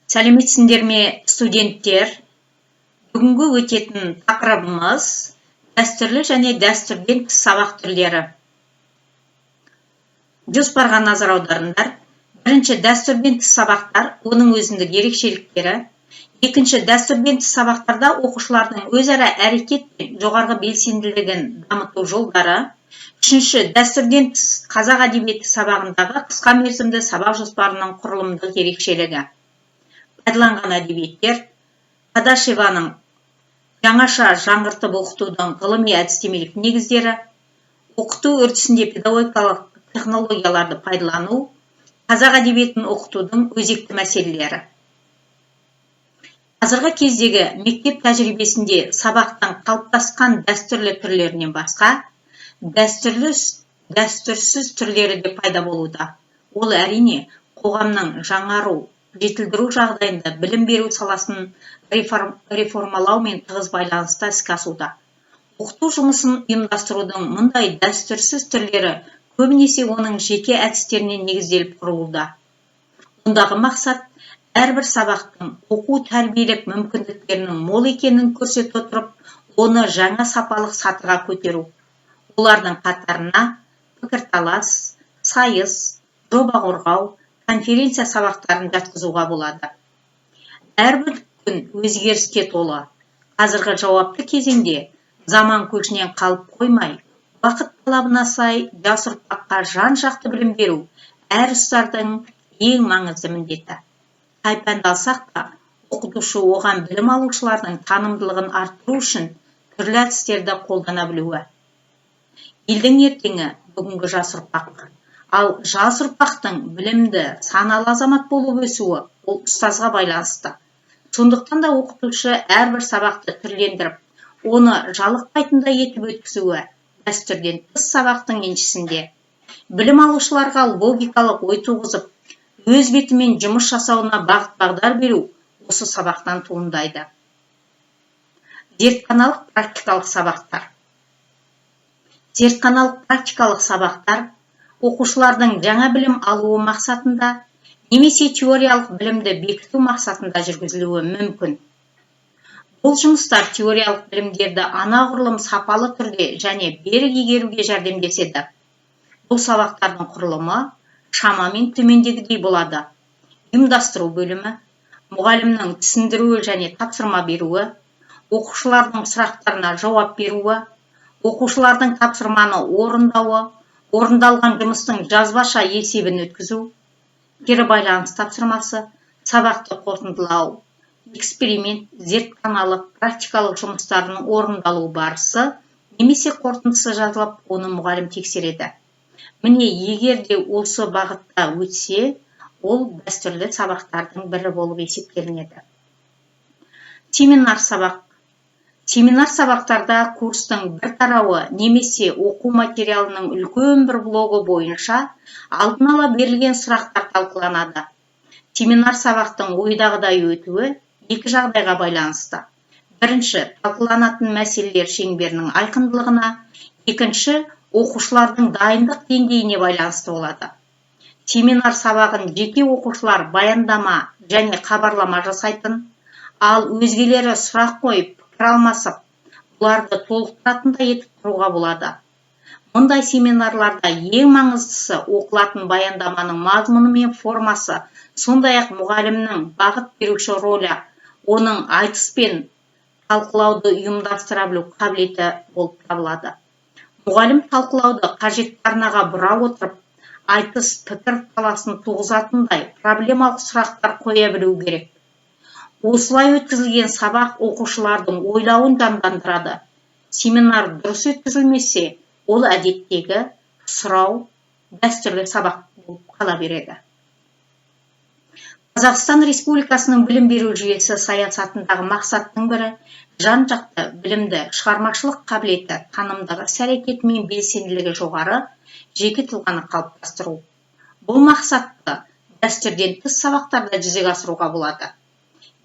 Сәлеметсіңдер ме, студенттер? Бүгінгі өтетін тақырыбымыз дәстүрлі және дәстүрден тыс сабақ түрлері. Жоспарға назар аударыңдар. Бірінші, дәстүрден тыс сабақтар, оның өзіндік ерекшеліктері. Екінші, дәстүрден тыс сабақтарда оқушылардың өзара әрекет пен жоғарғы белсенділігін дамыту жолдары. Үшінші, дәстүрден тыс қазақ әдебиеті сабағындағы қысқа мерзімді сабақ жоспарының құрылымдық ерекшелігі. Пайдаланған әдебиеттер: Қадашеваның жаңаша жаңғыртып оқытудың ғылыми әдістемелік негіздері, оқыту үрдісінде педагогикалық технологияларды пайдалану, қазақ әдебиетін оқытудың өзекті мәселелері. Қазіргі кездегі мектеп тәжірибесінде сабақтың қалыптасқан дәстүрлі түрлерінен басқа, дәстүрсіз түрлері де пайда болуда. Ол әрине қоғамның жаңару, жетілдіру жағдайында білім беру саласын реформалаумен тығыз байланыста іске асуда. Оқыту жұмысын ұйымдастырудың мұндай дәстүрсіз түрлері көбінесе оның жеке әдістеріне негізделіп құрылуда. Ондағы мақсат әрбір сабақтың оқу тәрбиелік мүмкіндіктерінің мол екенін көрсете отырып, оны жаңа сапалық сатыға көтеру. Олардың қатарына пікірталас, сайыс, жоба қорғау, конференция сабақтарын жатқызуға болады. Әрбір күн өзгеріске толы. Қазіргі жауапты кезеңде заман көшінен қалып қоймай, уақыт талабына сай жас ұрпаққа жан-жақты білім беру әр ұстаздың ең маңызды міндеті. Қай пәнді алсақ та, оқытушы оған білім алушылардың танымдылығын арттыру үшін түрлі әдістерді қолдана білуі. Елдің ертеңі бүгінгі жас ұрпақ. Ал жас ұрпақтың білімді, саналы азамат болып өсуі ол ұстазға байланысты. Сондықтан да оқытушы әрбір сабақты түрлендіріп, оны жалықпайтындай етіп өткізуі дәстүрден тыс сабақтың еншісінде. Білім алушыларға логикалық ой туғызып, өз бетімен жұмыс жасауына бағыт-бағдар беру осы сабақтан туындайды. Зертханалық практикалық сабақтар. Зертханалық практикалық сабақтар оқушылардың жаңа білім алуы мақсатында немесе теориялық білімді бекіту мақсатында жүргізілуі мүмкін. Бұл жұмыстар теориялық білімдерді анағұрлым сапалы түрде және берік игеруге жәрдемдеседі. Бұл сабақтардың құрылымы шамамен төмендегідей болады: ұйымдастыру бөлімі, мұғалімнің түсіндіруі және тапсырма беруі, оқушылардың сұрақтарына жауап беруі, оқушылардың тапсырманы орындауы, орындалған жұмыстың жазбаша есебін өткізу, кері байланыс тапсырмасы, сабақты қорытындылау, эксперимент, зертханалық, практикалық жұмыстардың орындалу барысы немесе қорытындысы жазылып, оны мұғалім тексереді. Міне, егер де осы бағытта өтсе, ол дәстүрлі сабақтардың бірі болып есептелінеді. Семинар сабақ. Семинар сабақтарда курстың бір тарауы немесе оқу материалының үлкен бір блогы бойынша алдын ала берілген сұрақтар талқыланады. Семинар сабақтың ойдағыдай өтуі екі жағдайға байланысты. Бірінші, талқыланатын мәселелер шеңберінің айқындылығына, екінші, оқушылардың дайындық деңгейіне байланысты болады. Семинар сабағын жеке оқушылар баяндама және хабарлама жасайтын, ал өзгелері сұрақ қойып, пікір алмасып, бұларды толықтыратындай етіп құруға болады. Мұндай семинарларда ең маңыздысы оқылатын баяндаманың мазмұны мен формасы, сондай-ақ мұғалімнің бағыт беруші рөлі, оның айтыспен талқылауды ұйымдастыра білу қабілеті болып табылады. Мұғалім талқылауды қажетті арнаға бұра отырып, айтыс пікір таласын туғызатындай проблемалық сұрақтар қоя білу керек. Осылай өткізілген сабақ оқушылардың ойлауын жандандырады. Семинар дұрыс өткізілмесе, ол әдеттегі сұрау, дәстүрлі сабақ болып қала береді. Қазақстан Республикасының білім беру жүйесі саясатындағы мақсаттың бірі жан-жақты білімді, шығармашылық қабілеті, танымдағы іс-әрекеті мен белсенділігі жоғары жеке тұлғаны қалыптастыру. Бұл мақсатты дәстүрден тыс сабақтарда жүзеге асыруға болады.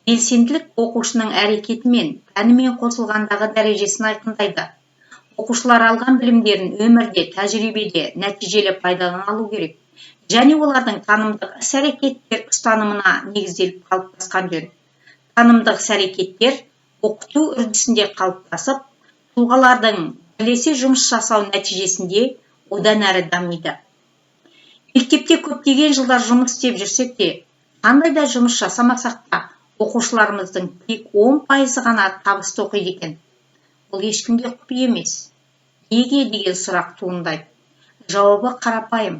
Белсенділік оқушының әрекеті мен пәнімен қосылғандағы дәрежесін айқындайды. Оқушылар алған білімдерін өмірде, тәжірибеде нәтижелі пайдалана алу керек. және олардың танымдық іс-әрекеттер ұстанымына негізделіп қалыптасқан жөн. Танымдық іс-әрекеттер оқыту үрдісінде қалыптасып, тұлғалардың бірлесе жұмыс жасау нәтижесінде одан әрі дамиды. Мектепте көптеген жылдар жұмыс істеп жүрсек те, қандай да жұмыс жасамасақ та, оқушыларымыздың тек 10% ғана табысты оқиды екен. Бұл ешкімге құпия емес. Неге деген сұрақ туындайды. Жауабы қарапайым.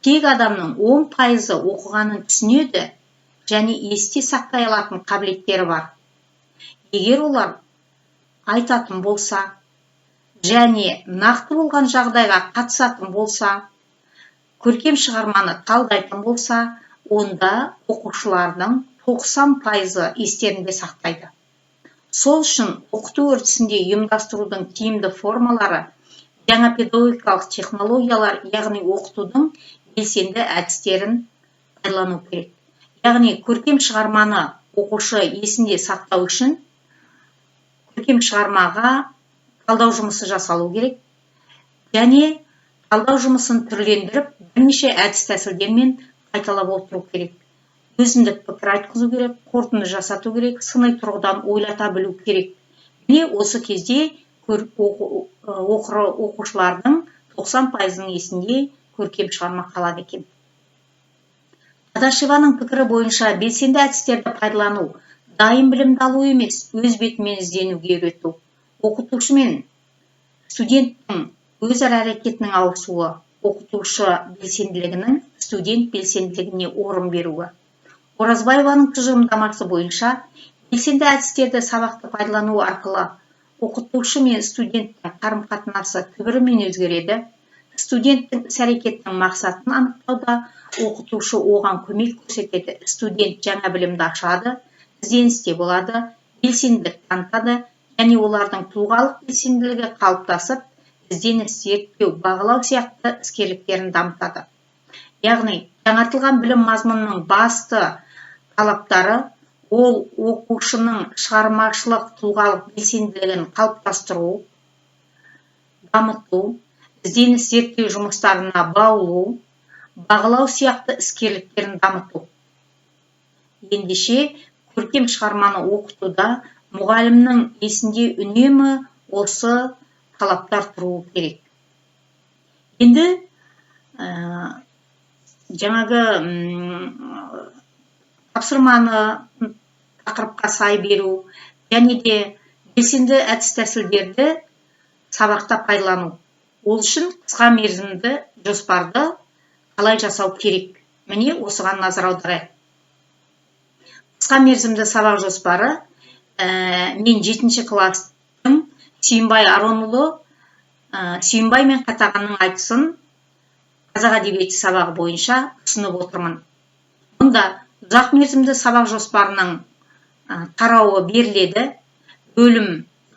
Тек адамның 10% оқығанын түсінеді және есте сақтай алатын қабілеттері бар. Егер олар айтатын болса және нақты болған жағдайға қатысатын болса, көркем шығарманы талдайтын болса, онда оқушылардың 90% естерінде сақтайды. Сол үшін оқыту үрдісінде ұйымдастырудың тиімді формалары, жаңа педагогикалық технологиялар, яғни оқытудың белсенді әдістерін пайдалану керек. Яғни көркем шығарманы оқушы есінде сақтау үшін көркем шығармаға талдау жұмысы жасалу керек және талдау жұмысын түрлендіріп, бірнеше әдіс тәсілдермен қайталап отыру керек. Өзіндік пікір айтқызу керек, қорытынды жасату керек, сыни тұрғыдан ойлата білу керек. Міне осы кезде оқушылардың 90%-ның есінде көркем шығарма қалады екен. Тадашеваның пікірі бойынша белсенді әдістерді пайдалану дайын білімді алу емес, өз бетімен ізденуге үйрету. Оқытушы мен студенттің өзара әрекетінің ауысуы, оқытушы белсенділігінің студент белсенділігіне орын беруі. Оразбаеваның тұжырымдамасы бойынша белсенді әдістерді сабақты пайдалану арқылы оқытушы мен студенттің қарым-қатынасы түбірімен өзгереді. Студенттің іс-әрекеттің мақсатын анықтауда оқытушы оған көмек көрсетеді. Студент жаңа білімді ашады, ізденісте болады, белсенділік танытады және олардың тұлғалық белсенділігі қалыптасып, ізденіс, зерттеу, бағалау сияқты іскерліктерін дамытады. Яғни, жаңартылған білім мазмұнының басты талаптары ол оқушының шығармашылық тұлғалық белсенділігін қалыптастыру, дамыту, ізденіс зерттеу жұмыстарына баулу, бағалау сияқты іскерліктерін дамыту. Ендеше, көркем шығарманы оқытуда мұғалімнің есінде үнемі осы талаптар тұруы керек. Енді жаңағы тапсырманы тақырыпқа сай беру және де белсенді әдіс тәсілдерді сабақта пайдалану. Ол үшін қысқа мерзімді жоспарды қалай жасау керек? Міне осыған назар аударайық. Қысқа мерзімді сабақ жоспары мен 7-ші кластың Сүйінбай Аронұлы Сүйінбай мен Қатағанның айтысын қазақ әдебиеті сабағы бойынша ұсынып отырмын. Мұнда ұзақ мерзімді сабақ жоспарының тарауы беріледі. Бөлім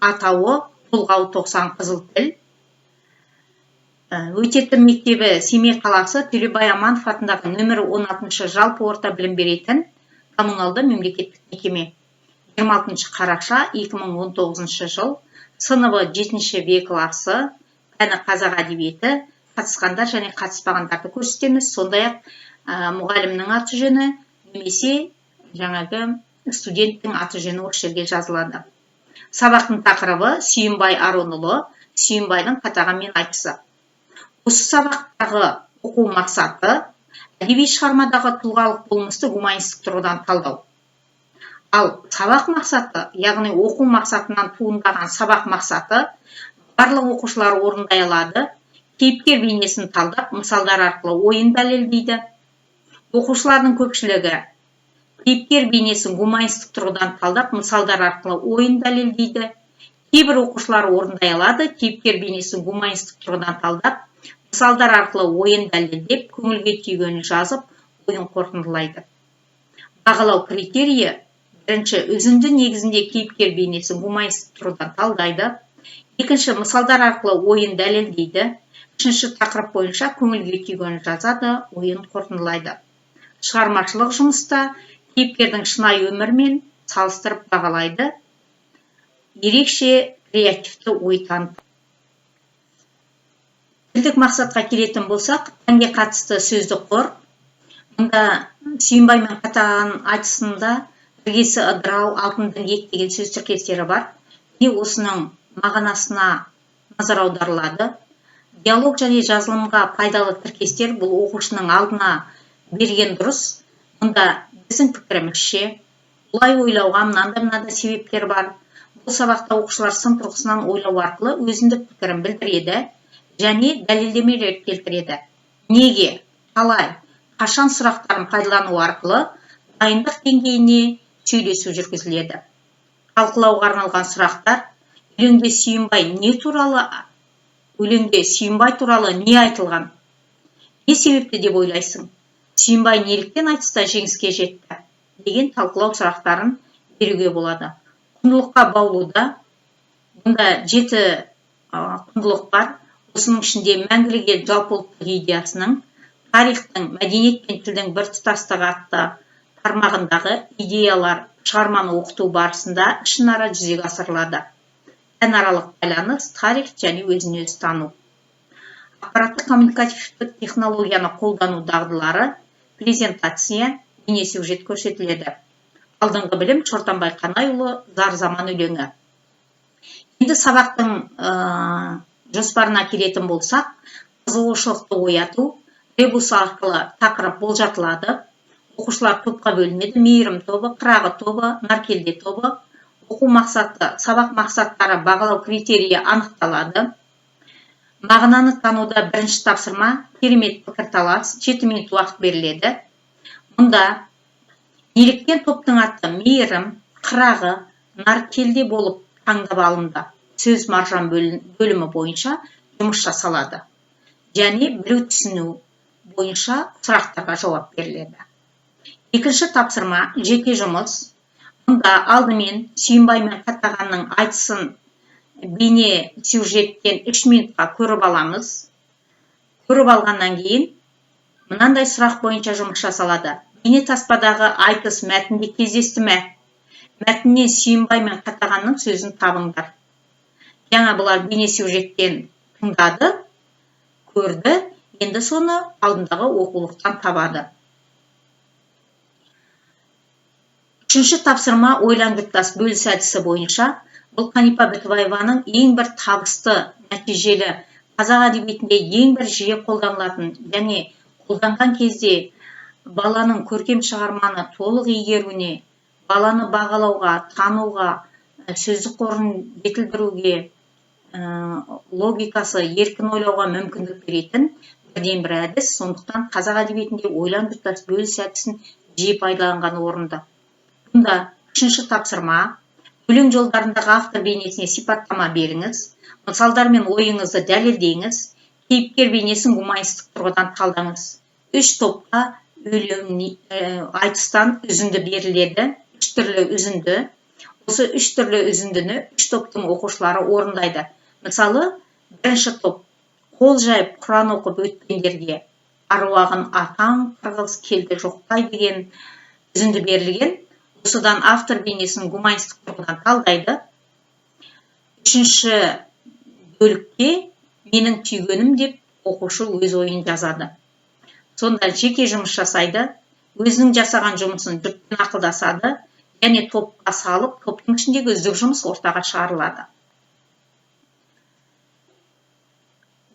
атауы толғау 90 қызыл тіл. Өтетін мектебі Семей қаласы Төлебай Аманов атындағы нөмірі 16-шы жалпы орта білім беретін коммуналды мемлекеттік мекеме. 26 қараша 2019 жыл. Сыныбы 7-ші В класы. Пәні қазақ әдебиеті. Қатысқандар және қатыспағандарды көрсетеміз. Сондай-ақ мұғалімнің аты жөні немесе жаңағы студенттің аты жөні осы жерге жазылады. Сабақтың тақырыбы Сүйінбай Аронұлы, Сүйінбайдың Қатаған мен айтысы. Осы сабақтағы оқу мақсаты әдеби шығармадағы тұлғалық болмысты гуманистік тұрғыдан талдау. Ал сабақ мақсаты, яғни оқу мақсатынан туындаған сабақ мақсаты барлық оқушылар орындай алады. Кейіпкер бейнесін талдап, мысалдар арқылы ойын дәлелдейді. Оқушылардың көпшілігі кейіпкер бейнесін гуманистік тұрғыдан талдап, мысалдар арқылы ойын дәлелдейді. Кейбір оқушылар орындай алады, кейіпкер бейнесін гуманистік тұрғыдан талдап, мысалдар арқылы ойын дәлелдеп, көңілге түйгенін жазып, ойын қорытындылайды. Бағалау критерийі: бірінші, үзінді негізінде кейіпкер бейнесін гуманистік тұрғыдан талдайды. Екінші, мысалдар арқылы ойын дәлелдейді. Үшінші, тақырып бойынша көңілге түйгенін жазады, ойын қорытындылайды. Шығармашылық жұмыста кейіпкердің шынайы өмірмен салыстырып бағалайды. Ерекше креативті ой танытады. Тілдік мақсатқа келетін болсақ, пәнге қатысты сөздік қор. Мұнда Сүйінбай мен Қатаған айтысында іргесі ыдырау, алтын діңгек деген сөз тіркестері бар. Міне осының мағынасына назар аударылады. Диалог және жазылымға пайдалы тіркестер бұл оқушының алдына берген дұрыс. Мұнда біздің пікірімізше бұлай ойлауға мынандай себептер бар. Бұл сабақта оқушылар сын тұрғысынан ойлау арқылы өзіндік пікірін білдіреді және дәлелдемелер келтіреді. Неге, қалай, қашан сұрақтарын пайдалану арқылы дайындық деңгейіне сөйлесу жүргізіледі. Талқылауға арналған сұрақтар: өлеңде Сүйінбай туралы не айтылған? Не себепті деп ойлайсың? Сүйінбай неліктен айтыста жеңіске жетті? Деген талқылау сұрақтарын беруге болады. Құндылыққа баулуда бұнда 7 құндылық бар. Осының ішінде мәңгілік ел жалпыұлттық идеясының, тарихтың, мәдениет пен тілдің біртұтастығы атты тармағындағы идеялар шығарманы оқыту барысында ішінара жүзеге асырылады. Пәнаралық байланыс, тарих және өзін-өзі тану. Ақпараттық коммуникативтік технологияны қолдану дағдылары, презентация, бейне сюжет көрсетіледі. Алдыңғы білім Шортанбай Қанайұлы, Зар заман өлеңі. Енді сабақтың жоспарына келетін болсақ, қызығушылықты ояту, ребус арқылы тақырып болжатылады. Оқушылар топқа бөлінеді: мейірім тобы, қырағы тобы, наркелде тобы. Оқу мақсаты, сабақ мақсаттары, бағалау критерийі анықталады. Мағынаны тануда бірінші тапсырма, керемет пікірталас, 7 минут уақыт беріледі. Мұнда неліктен топтың аты мейірім, қырағы, наркелде болып таңдап алынды. Сөз маржан бөлімі бойынша жұмыс жасалады. Және білу түсіну бойынша сұрақтарға жауап беріледі. Екінші тапсырма, жеке жұмыс. Мұнда алдымен Сүйінбай мен Қатағанның айтысын бейне сюжеттен 3 минутқа көріп аламыз. Көріп алғаннан кейін мынандай сұрақ бойынша жұмыс жасалады. Бейне таспадағы айтыс мәтінде кездесті ме? Мәтіннен Сүйінбай мен Қатағанның сөзін табыңдар. Жаңа бұлар бейне сюжеттен тыңдады, көрді, енді соны алдындағы оқулықтан табады. Үшінші тапсырма, ойлан жұптас бөліс әдісі бойынша. Бұл Қанипа Бітібаеваның ең бір табысты, нәтижелі, қазақ әдебиетінде ең бір жиі қолданылатын және қолданған кезде баланың көркем шығарманы толық игеруіне, баланы бағалауға, тануға, сөздік қорын жетілдіруге, логикасы, еркін ойлауға мүмкіндік беретін бірден бір әдіс. Сондықтан қазақ әдебиетінде ойлан жұптас бөліс әдісін жиі пайдаланған орынды. Бұнда үшінші тапсырма, өлең жолдарындағы автор бейнесіне сипаттама беріңіз. Мысалдармен ойыңызды дәлелдеңіз. Кейіпкер бейнесін гуманистік тұрғыдан талдаңыз. 3 топқа айтыстан үзінді беріледі. 3 түрлі үзінді. Осы 3 түрлі үзіндіні 3 топтың оқушылары орындайды. Мысалы, бірінші топ қол жайып Құран оқып өткендерге аруағын атаң қырғыз келді жоқтай деген үзінді берілген. Осыдан автор бейнесін гуманистік тұрғыдан талдайды. Үшінші бөлікте менің түйгенім деп оқушы өз ойын жазады. Сонда жеке жұмыс жасайды, өзінің жасаған жұмысын жұртпен ақылдасады, және топқа салып, топтың ішіндегі үздік жұмыс ортаға шығарылады.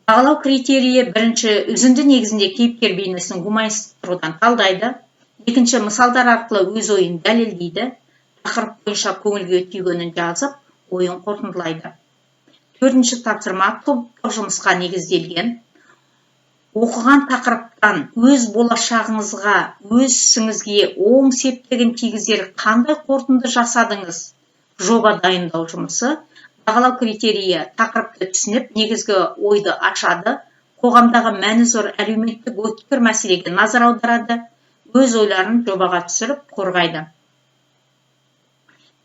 Бағалау критерийі: бірінші, үзінді негізінде кейіпкер бейнесін гуманистік тұрғыдан талдайды. Екінші, мысалдар арқылы өз ойын дәлелдейді. Тақырып бойынша көңілге түйгенін жазып, ойын қорытындылайды. Төртінші тапсырма, топтық жұмысқа негізделген. Оқыған тақырыптан өз болашағыңызға, өз ісіңізге оң септігін тигізер қандай қорытынды жасадыңыз? Жоба дайындау жұмысы. Бағалау критерийі: тақырыпты түсініп, негізгі ойды ашады. Қоғамдағы мәні зор әлеуметтік өткір мәселеге назар аударады. Өз ойларын жобаға түсіріп қорғайды.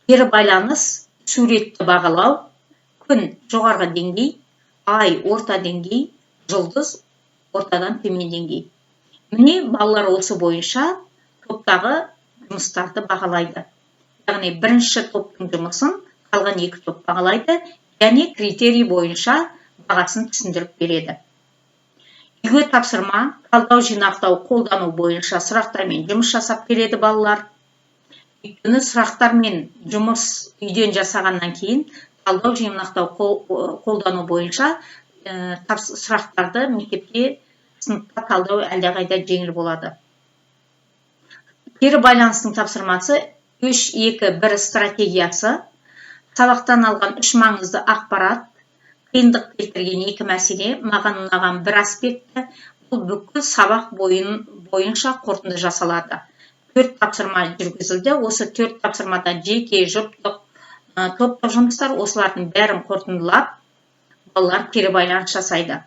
Кері байланыс, суретті бағалау. Күн жоғарғы деңгей, ай орта деңгей, жұлдыз ортадан төмен деңгей. Міне балалар осы бойынша топтағы жұмыстарды бағалайды. Яғни бірінші топтың жұмысын қалған 2 топ бағалайды және критерий бойынша бағасын түсіндіріп береді. Үйге тапсырма, талдау, жинақтау, қолдану бойынша сұрақтармен жұмыс жасап келеді балалар. Өйткені сұрақтар мен жұмыс үйден жасағаннан кейін талдау, жинақтау, қолдану бойынша сұрақтарды мектепте, сыныпта талдау әлдеқайда жеңіл болады. Кері байланыстың тапсырмасы 3-2-1 стратегиясы. Сабақтан алған 3 маңызды ақпарат, қиындық келтірген 2 мәселе, маған ұнаған 1 аспекті, бұл бүкіл сабақ бойынша қорытынды жасалады. 4 тапсырма жүргізілді. Осы 4 тапсырмада жеке, жұптық, топтық жұмыстар, осылардың бәрін қорытындылап, балалар кері байланыс жасайды.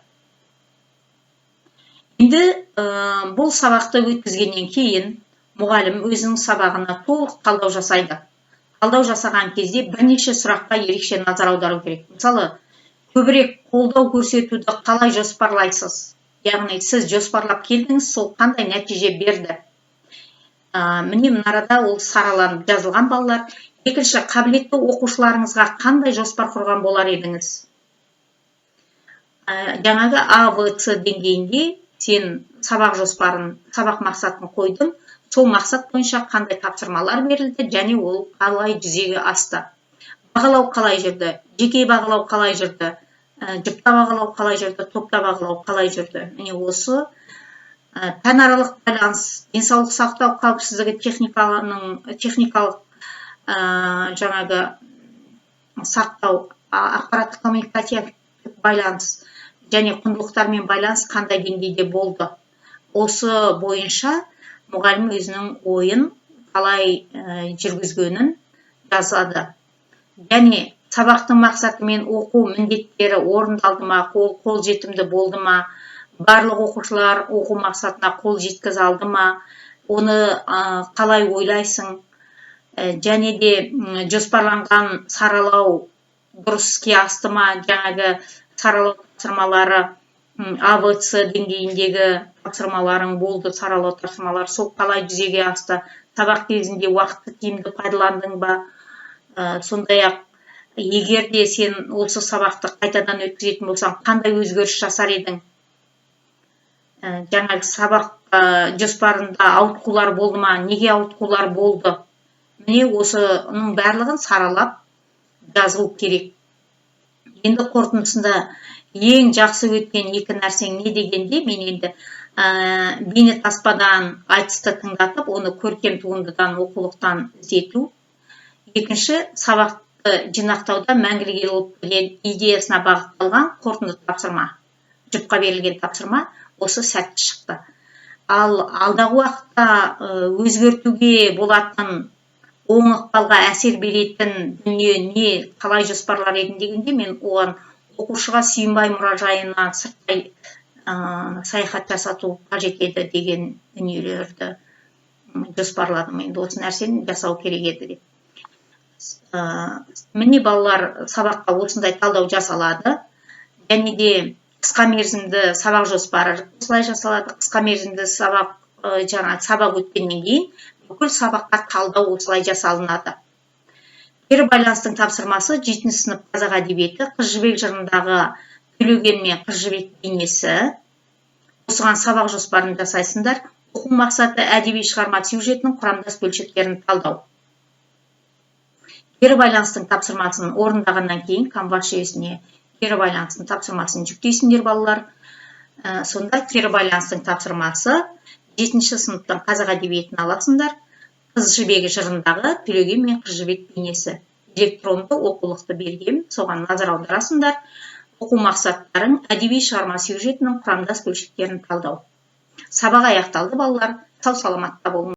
Енді бұл сабақты өткізгеннен кейін мұғалім өзінің сабағына толық талдау жасайды. Талдау жасаған кезде бірнеше сұраққа ерекше назар аудару керек. Мысалы, көбірек қолдау көрсетуді қалай жоспарлайсыз? Яғни сіз жоспарлап келдіңіз, сол қандай нәтиже берді? Міне мынарада ол сараланып жазылған балалар. Екінші, қабілетті оқушыларыңызға қандай жоспар құрған болар едіңіз? Жаңағы А-В-С деңгейінде сен сабақ жоспарын, сабақ мақсатын қойдың, сол мақсат бойынша қандай тапсырмалар берілді, және ол қалай жүзеге асты. Бағалау қалай жүрді, жеке бағалау қалай жүрді, жұпта бағалау қалай жүрді, топта бағалау қалай жүрді. Міне осы пәнаралық байланыс, денсаулық сақтау қауіпсіздігі техникалық жаңағы сақтау, ақпараттық коммуникативтік байланыс және құндылықтармен байланыс қандай деңгейде болды. Осы бойынша мұғалім өзінің ойын қалай жүргізгенін жазады. Және сабақтың мақсаты мен оқу міндеттері орындалды ма, қол жетімді болды ма, барлық оқушылар оқу мақсатына қол жеткізе алды ма, оны қалай ойлайсың, және де жоспарланған саралау дұрыс іске асты ма, жаңағы саралау тапсырмалары А-В-С деңгейіндегі тапсырмаларың болды, саралау тапсырмалары, сол қалай жүзеге асты, сабақ кезінде уақытты тиімді пайдаландың ба, сондай-ақ егер де сен осы сабақты қайтадан өткізетін болсаң, қандай өзгеріс жасар едің? Жаңағы сабақ жоспарында ауытқулар болды ма, неге ауытқулар болды? Міне осының барлығын саралап жазылу керек. Енді қорытындысында ең жақсы өткен 2 нәрсең не дегенде, мен енді бейнетаспадан айтысты тыңдатып, оны көркем туындыдан, оқулықтан іздету. Екінші, сабақты жинақтауда мәңгілік ел болып келген идеясына бағытталған қорытынды тапсырма, жұпқа берілген тапсырма, осы сәтті шықты. Ал алдағы уақытта өзгертуге болатын, оң ықпалға әсер беретін дүние не, қалай жоспарлар едің дегенде, мен оған оқушыға Сүйінбай мұражайына сырттай саяхат жасату қажет еді деген дүниелерді жоспарладым. Енді осы нәрсені жасау керек еді деп. Міне балалар, сабаққа осындай талдау жасалады. Және де қысқа мерзімді сабақ жоспары осылай жасалады. Қысқа мерзімді сабақ өткеннен кейін бүкіл сабаққа талдау осылай жасалынады. Кері байланыстың тапсырмасы 7 сынып қазақ әдебиеті, Қыз жібек жырындағы Төлеген мен Қыз жібек бейнесі. Осыған сабақ жоспарын жасайсыңдар. Оқу мақсаты әдеби шығарма сюжетінің құрамдас бөлшектерін талдау. Кері байланыстың тапсырмасын орындағаннан кейін Canvas жүйесіне кері байланыстың тапсырмасын жүктейсіңдер балалар. Сонда кері байланыстың тапсырмасы 7 сыныптан қазақ әдебиетін аласыңдар. Қыз жібегі жырындағы Төлеген мен Қыз жібек бейнесі. Электронды оқулықты берген, соған назар аударасыңдар. Оқу мақсаттарын әдеби шығарма сюжетінің құрамдас бөлшектерін талдау. Сабақ аяқталды балалар. Сау саламатта болыңыздар.